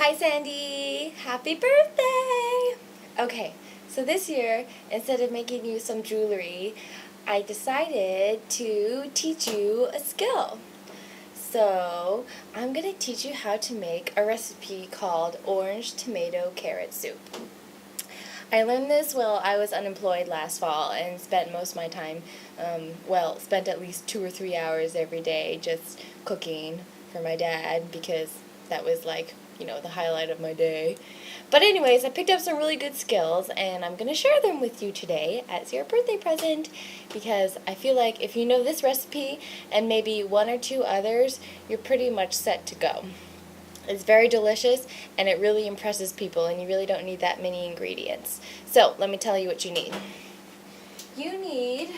Hi Sandy! Happy birthday! Okay, so this year, instead of making you some jewelry, I decided to teach you a skill. So, I'm going to teach you how to make a recipe called orange tomato carrot soup. I learned this while I was unemployed last fall and spent most of my time, spent at least 2 or 3 hours every day just cooking for my dad because that was the highlight of my day. But anyways, I picked up some really good skills and I'm going to share them with you today as your birthday present because I feel like if you know this recipe and maybe one or two others, you're pretty much set to go. It's very delicious and it really impresses people and you really don't need that many ingredients. So, let me tell you what you need. You need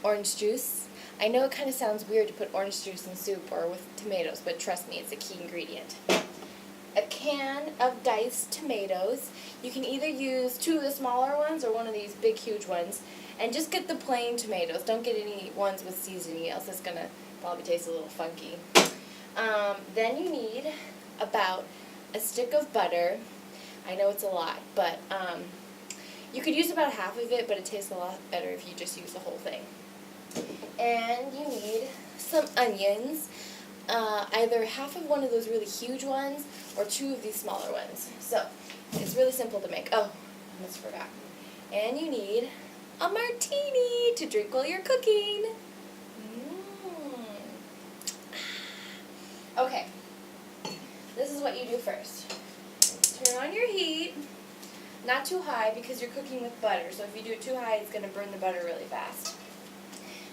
orange juice. I know it kind of sounds weird to put orange juice in soup or with tomatoes, but trust me, it's a key ingredient. A can of diced tomatoes. You can either use 2 of the smaller ones or one of these big, huge ones. And just get the plain tomatoes. Don't get any ones with seasoning, else it's going to probably taste a little funky. Then you need about a stick of butter. I know it's a lot, but you could use about half of it, but it tastes a lot better if you just use the whole thing. And you need some onions, either half of one of those really huge ones or 2 of these smaller ones. So, it's really simple to make. Oh, I almost forgot. And you need a martini to drink while you're cooking. Okay, this is what you do first. Turn on your heat, not too high because you're cooking with butter, so if you do it too high, it's going to burn the butter really fast.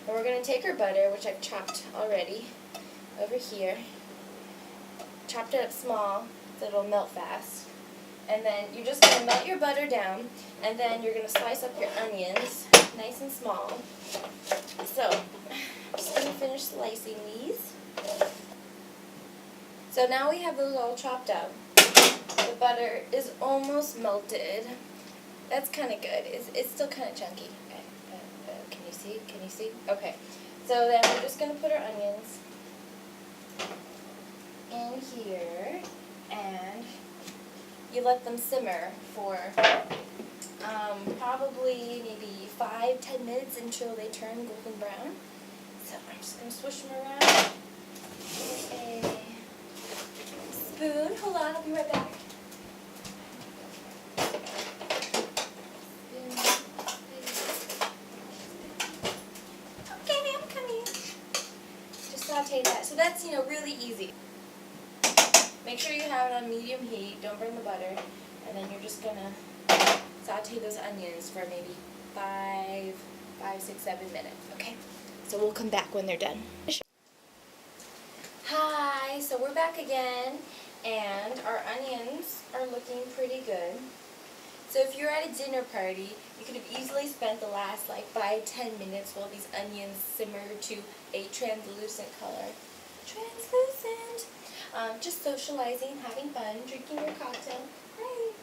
And we're going to take our butter, which I've chopped already, over here. Chopped it up small so it'll melt fast. And then you're just going to melt your butter down, and then you're going to slice up your onions, nice and small. So, I'm just going to finish slicing these. So now we have those all chopped up. The butter is almost melted. That's kind of good. It's still kind of chunky. Can you see? Can you see? Okay. So then we're just going to put our onions in here, and you let them simmer for probably maybe 5-10 minutes until they turn golden brown. So I'm just going to swish them around. Spoon. Hold on, I'll be right back. Okay, I'm coming. Just saute that. So that's, really easy. Make sure you have it on medium heat. Don't burn the butter. And then you're just going to saute those onions for maybe 5, 6, 7 minutes. Okay? So we'll come back when they're done. Hi, so we're back again. And our onions are looking pretty good. So if you're at a dinner party, you could have easily spent the last 5-10 minutes while these onions simmer to a translucent color. Translucent! Just socializing, having fun, drinking your cocktail. Hey!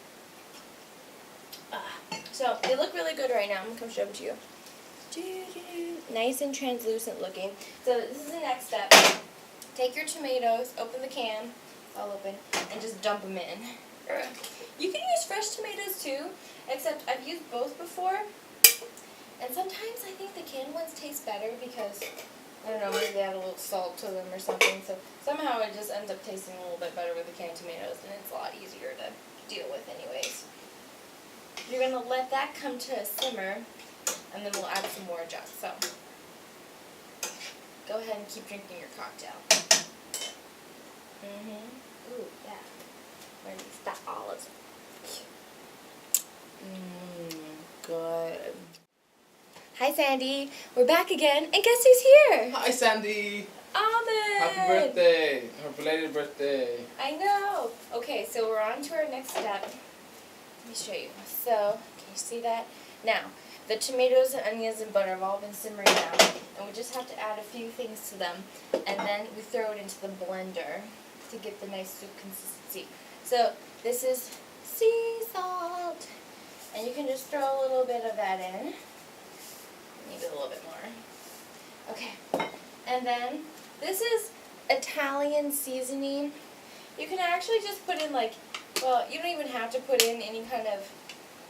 So they look really good right now. I'm going to come show them to you. Nice and translucent looking. So this is the next step. Take your tomatoes, open the can. All open, and just dump them in. You can use fresh tomatoes too, except I've used both before, and sometimes I think the canned ones taste better because, I don't know, maybe they add a little salt to them or something, so somehow it just ends up tasting a little bit better with the canned tomatoes, and it's a lot easier to deal with anyways. You're going to let that come to a simmer, and then we'll add some more junk, so go ahead and keep drinking your cocktail. Ooh, yeah. Where do you stop olives? Good. Hi, Sandy. We're back again, and guess who's here? Hi, Sandy. Ahmed. Happy birthday. Or belated birthday. I know. Okay, so we're on to our next step. Let me show you. So, can you see that? Now, the tomatoes and onions and butter have all been simmering down, and we just have to add a few things to them, and then we throw it into the blender to get the nice soup consistency. So this is sea salt, and you can just throw a little bit of that in. Maybe a little bit more. Okay, and then this is Italian seasoning. You can actually just put in like, well, you don't even have to put in any kind of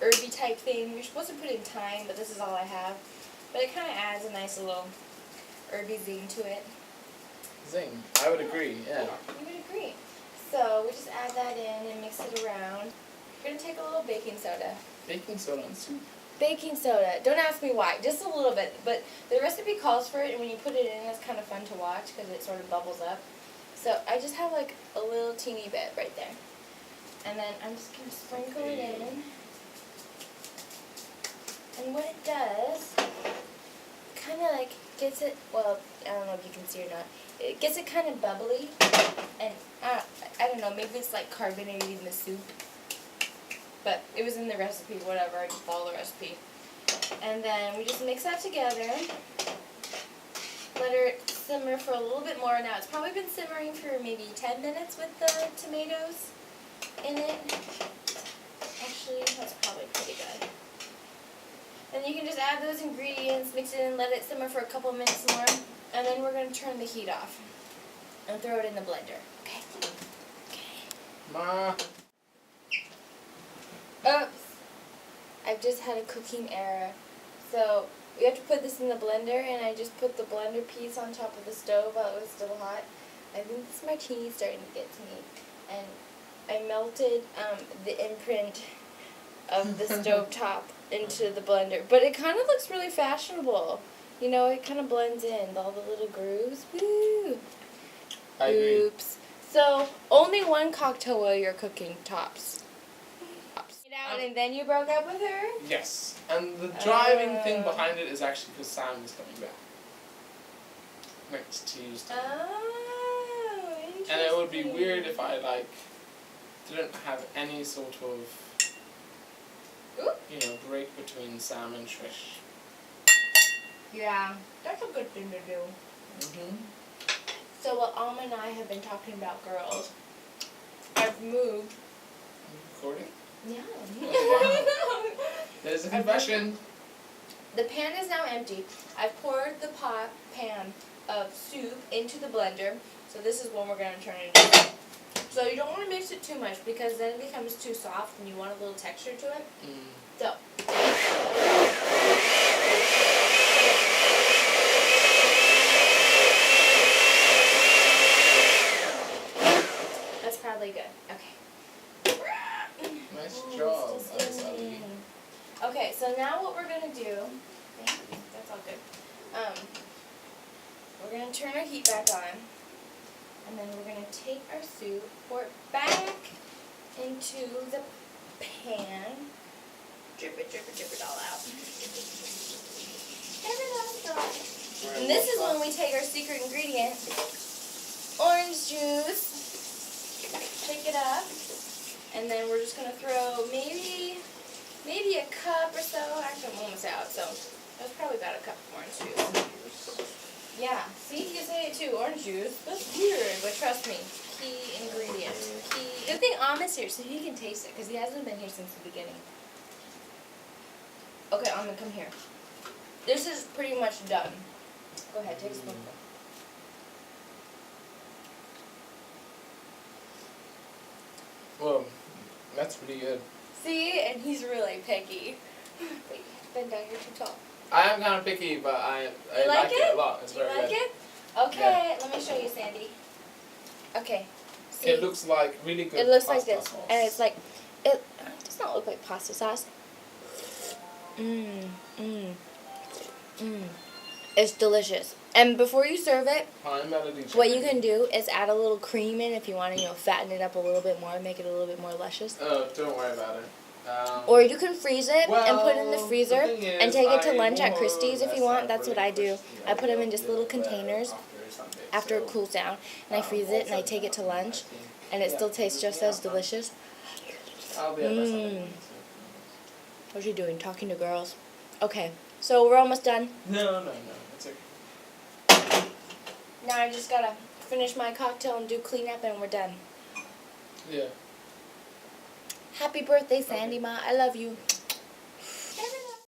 herby type thing. You're supposed to put in thyme, but this is all I have. But it kind of adds a nice little herby zing to it. Zing. I would agree, yeah. You would agree. So we just add that in and mix it around. You're going to take a little baking soda. Baking soda and soup. Baking soda. Don't ask me why. Just a little bit. But the recipe calls for it, and when you put it in, it's kind of fun to watch because it sort of bubbles up. So I just have like a little teeny bit right there. And then I'm just going to sprinkle it in. And what it does, kind of like gets it, well, I don't know if you can see or not, it gets it kind of bubbly. And I don't know, maybe it's like carbonated in the soup. But it was in the recipe, whatever, I just follow the recipe. And then we just mix that together. Let it simmer for a little bit more. Now it's probably been simmering for maybe 10 minutes with the tomatoes in it. Actually, that's probably pretty good. Then you can just add those ingredients, mix it in, let it simmer for a couple minutes more. And then we're going to turn the heat off and throw it in the blender. Okay? Okay. Ma. Oops. I've just had a cooking error. So we have to put this in the blender, and I just put the blender piece on top of the stove while it was still hot. I think this martini's starting to get to me. And I melted the imprint of the stove top into the blender. But it kind of looks really fashionable. You know, it kind of blends in, all the little grooves. Woo! I agree. Oops. So, only one cocktail while you're cooking, tops. Out and then you broke up with her? Yes. And the driving thing behind it is actually because Sam is coming back. Next Tuesday. Oh, interesting. And it would be weird if I, like, didn't have any sort of, you know, break between Sam and Trish. Yeah, that's a good thing to do. Mm-hmm. So while Alma and I have been talking about girls, I've moved. Recording? Yeah. There's a confession. The pan is now empty. I've poured the pan of soup into the blender. So this is when we're going to turn it into. So you don't want to mix it too much because then it becomes too soft and you want a little texture to it. So. That's probably good. Okay. Nice job, Ellie. Okay, so now what we're going to do, thank you, that's all good. We're going to turn our heat back on, and then we're going to take our soup, pour it back into the pan, drip it all out. And this is when we take our secret ingredient, orange juice, shake it up. And then we're just going to throw maybe a cup or so. Actually, I'm almost out, so that's probably about a cup of orange juice. Yeah, see, you say it too, orange juice. That's weird, but trust me, key ingredient. Good thing Ahmed's here, so he can taste it, because he hasn't been here since the beginning. Okay, Ahmed, come here. This is pretty much done. Go ahead, take a spoonful. Well, that's pretty good. See, and he's really picky. Wait, bend down, you're too tall. I am kind of picky, but I like it a lot. It's very good. You like it? Okay, let me show you, Sandy. Okay. See, it looks like really good. It looks like pasta this, sauce. and it's like it does not look like pasta sauce. It's delicious. And before you serve it, Hi, Melody. what you can do is add a little cream in if you want to, fatten it up a little bit more, make it a little bit more luscious. Oh, don't worry about it. Or you can freeze it and put it in the well, freezer the thing and is, take it to I lunch at more or Christie's if less you want. have That's what really I do. pushed I put them in just the little idea containers after Sunday, after it so, cools down, and I freeze it and I take it to lunch, and it still tastes just as delicious. I'll be at my Sunday. What are you doing? Talking to girls? Okay, so we're almost done. No, it's okay. Now I just gotta finish my cocktail and do cleanup, and we're done. Yeah. Happy birthday, Sandy Ma. I love you.